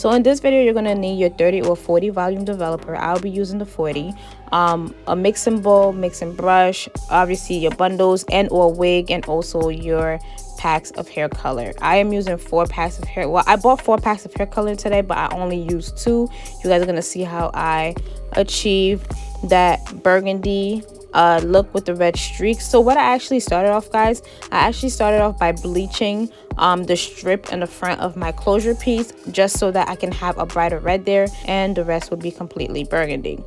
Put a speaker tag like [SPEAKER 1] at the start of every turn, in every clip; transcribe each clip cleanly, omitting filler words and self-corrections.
[SPEAKER 1] So in this video, you're gonna need your 30 or 40 volume developer. I'll be using the 40. A mixing bowl, mixing brush, obviously your bundles and or wig, and also your packs of hair color. I am using 4 packs of hair. Well, I bought 4 packs of hair color today, but I only used 2. You guys are gonna see how I achieve that burgundy look with the red streaks. So what I actually started off, guys, I actually started off by bleaching the strip in the front of my closure piece, just so that I can have a brighter red there, and the rest will be completely burgundy.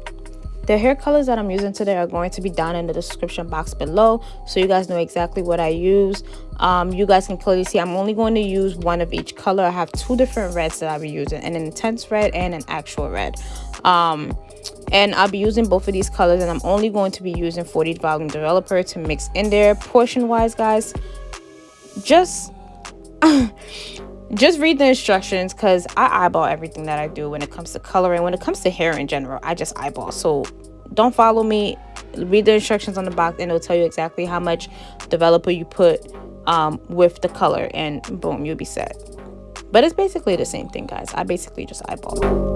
[SPEAKER 1] The hair colors that I'm using today are going to be down in the description box below, so you guys know exactly what I use. You guys can clearly see I'm only going to use 1 of each color. I have 2 different reds that I'll be using, an intense red and an actual red. And I'll be using both of these colors, and I'm only going to be using 40 volume developer to mix in there. Portion wise, guys, just read the instructions, because I eyeball everything that I do when it comes to coloring. When it comes to hair in general, I just eyeball. So don't follow me, read the instructions on the box, and it'll tell you exactly how much developer you put with the color, and boom, you'll be set. But it's basically the same thing, guys. I basically just eyeball.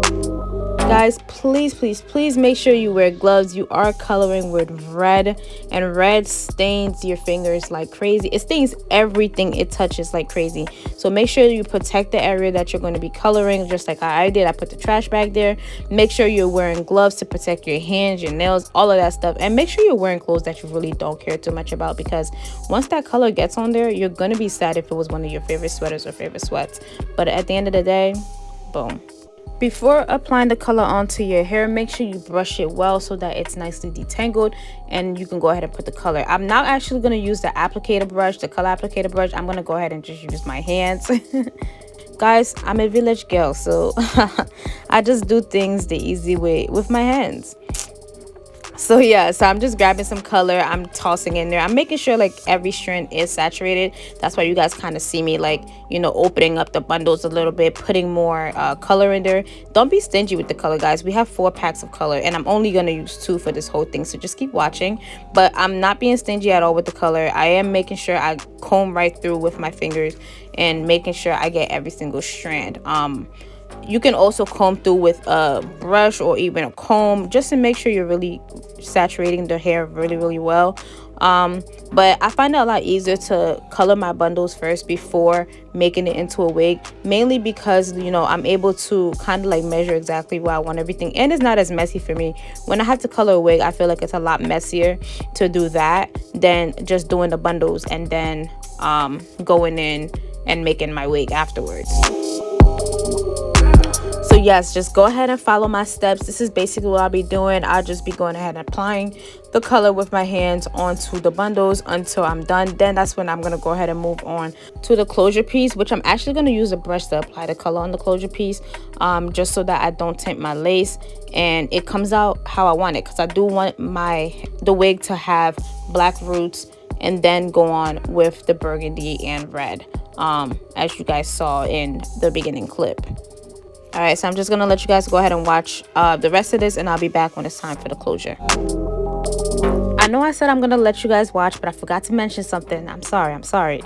[SPEAKER 1] Guys, please make sure you wear gloves. You are coloring with red, and red stains your fingers like crazy. It stains everything it touches like crazy. So make sure you protect the area that you're going to be coloring, just like I did. I put the trash bag there. Make sure you're wearing gloves to protect your hands, your nails, all of that stuff. And make sure you're wearing clothes that you really don't care too much about, because once that color gets on there, you're going to be sad if it was one of your favorite sweaters or favorite sweats. But at the end of the day, boom. Before applying the color onto your hair, make sure you brush it well so that it's nicely detangled, and you can go ahead and put the color. I'm not actually going to use the applicator brush, the color applicator brush. I'm going to go ahead and just use my hands. Guys, I'm a village girl, so I just do things the easy way with my hands. So yeah, so I'm just grabbing some color, I'm tossing in there. I'm making sure like every strand is saturated. That's why you guys kind of see me, like, you know, opening up the bundles a little bit, putting more color in there. Don't be stingy with the color, guys. We have 4 packs of color, and I'm only gonna use 2 for this whole thing, so just keep watching. But I'm not being stingy at all with the color. I am making sure I comb right through with my fingers and making sure I get every single strand. You can also comb through with a brush or even a comb, just to make sure you're really saturating the hair really well. But I find it a lot easier to color my bundles first before making it into a wig, mainly because, you know, I'm able to kind of like measure exactly where I want everything, and it's not as messy for me. When I have to color a wig, I feel like it's a lot messier to do that than just doing the bundles and then going in and making my wig afterwards. So yes, just go ahead and follow my steps. This is basically what I'll be doing. I'll just be going ahead and applying the color with my hands onto the bundles until I'm done. Then that's when I'm going to go ahead and move on to the closure piece, which I'm actually going to use a brush to apply the color on the closure piece, just so that I don't tint my lace and it comes out how I want it, because I do want the wig to have black roots and then go on with the burgundy and red, as you guys saw in the beginning clip. All right, so I'm just gonna let you guys go ahead and watch the rest of this, and I'll be back when it's time for the closure. I know I said I'm gonna let you guys watch, but I forgot to mention something. I'm sorry.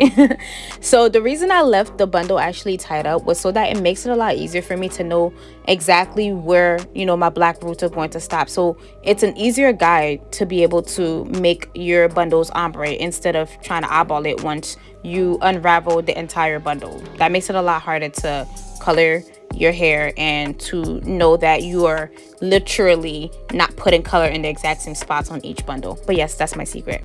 [SPEAKER 1] So the reason I left the bundle actually tied up was so that it makes it a lot easier for me to know exactly where, you know, my black roots are going to stop. So it's an easier guide to be able to make your bundles ombre instead of trying to eyeball it once you unravel the entire bundle. That makes it a lot harder to color your hair and to know that you are literally not putting color in the exact same spots on each bundle. But yes, that's my secret.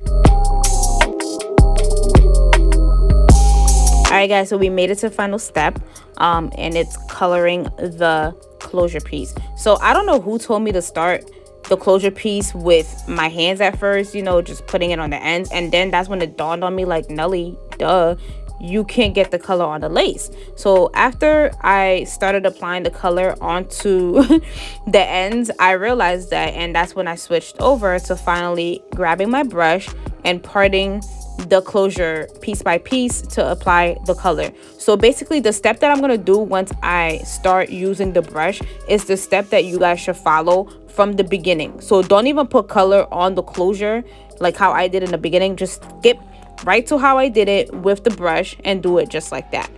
[SPEAKER 1] All right, guys, so we made it to the final step, and it's coloring the closure piece. So I don't know who told me to start the closure piece with my hands at first, you know, just putting it on the ends, and then that's when it dawned on me, like, Nelly, duh, you can't get the color on the lace. So after I started applying the color onto the ends, I realized that, and that's when I switched over to finally grabbing my brush and parting the closure piece by piece to apply the color. So basically the step that I'm going to do once I start using the brush is the step that you guys should follow from the beginning. So don't even put color on the closure like how I did in the beginning. Just skip right to how I did it with the brush and do it just like that,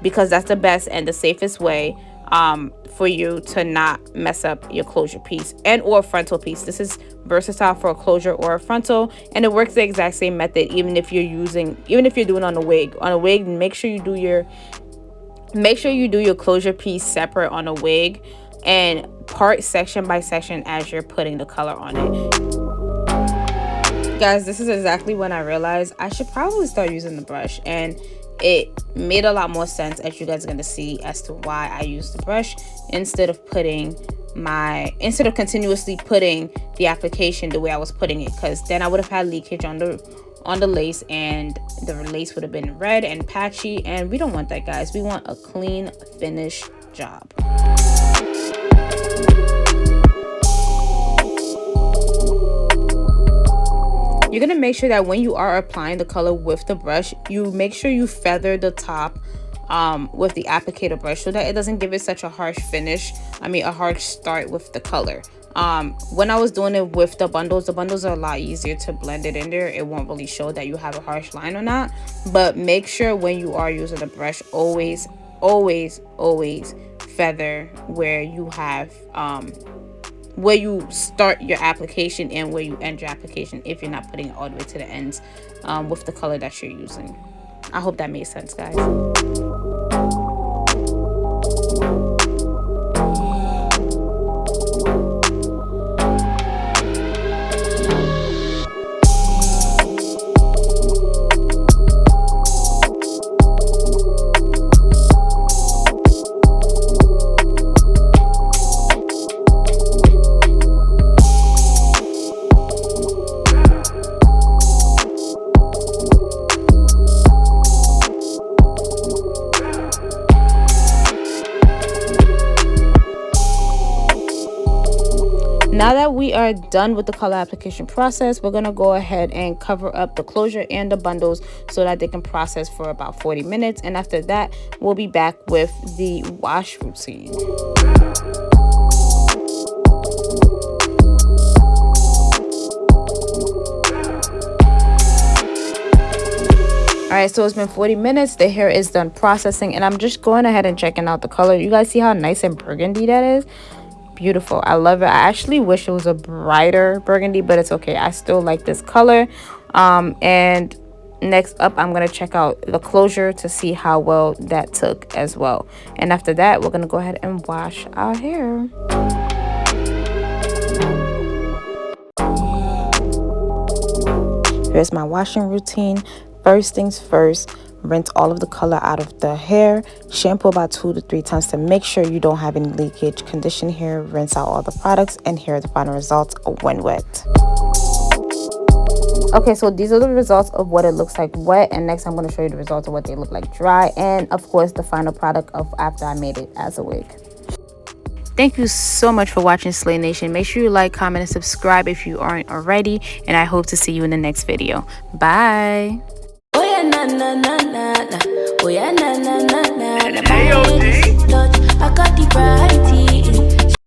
[SPEAKER 1] because that's the best and the safest way for you to not mess up your closure piece and or frontal piece. This is versatile for a closure or a frontal, and it works the exact same method even if you're doing on a wig. On a wig, make sure you do your closure piece separate on a wig and part section by section as you're putting the color on it. Guys, this is exactly when I realized I should probably start using the brush, and it made a lot more sense, as you guys are going to see, as to why I use the brush instead of continuously putting the application the way I was putting it, because then I would have had leakage on the lace, and the lace would have been red and patchy, and we don't want that, guys. We want a clean finished job. You're going to make sure that when you are applying the color with the brush, you make sure you feather the top with the applicator brush so that it doesn't give it such a harsh finish. A harsh start with the color. When I was doing it with the bundles are a lot easier to blend it in there. It won't really show that you have a harsh line or not. But make sure when you are using the brush, always feather where you have where you start your application and where you end your application if you're not putting it all the way to the ends with the color that you're using. I hope that made sense, guys. Now that we are done with the color application process, we're going to go ahead and cover up the closure and the bundles so that they can process for about 40 minutes. And after that, we'll be back with the wash routine. Alright, so it's been 40 minutes. The hair is done processing, and I'm just going ahead and checking out the color. You guys see how nice and burgundy that is? Beautiful. I love it. I actually wish it was a brighter burgundy, but it's okay. I still like this color. And next up, I'm going to check out the closure to see how well that took as well. And after that, we're going to go ahead and wash our hair. Here's my washing routine. First things first, rinse all of the color out of the hair, shampoo about 2 to 3 times to make sure you don't have any leakage, condition hair, rinse out all the products, and here are the final results when wet. Okay, so these are the results of what it looks like wet, and next I'm going to show you the results of what they look like dry, and of course the final product of after I made it as a wig. Thank you so much for watching, Slay Nation. Make sure you like, comment, and subscribe if you aren't already, and I hope to see you in the next video. Bye. Oh yeah, na na na na na. Oh yeah, na na na na. I got the variety.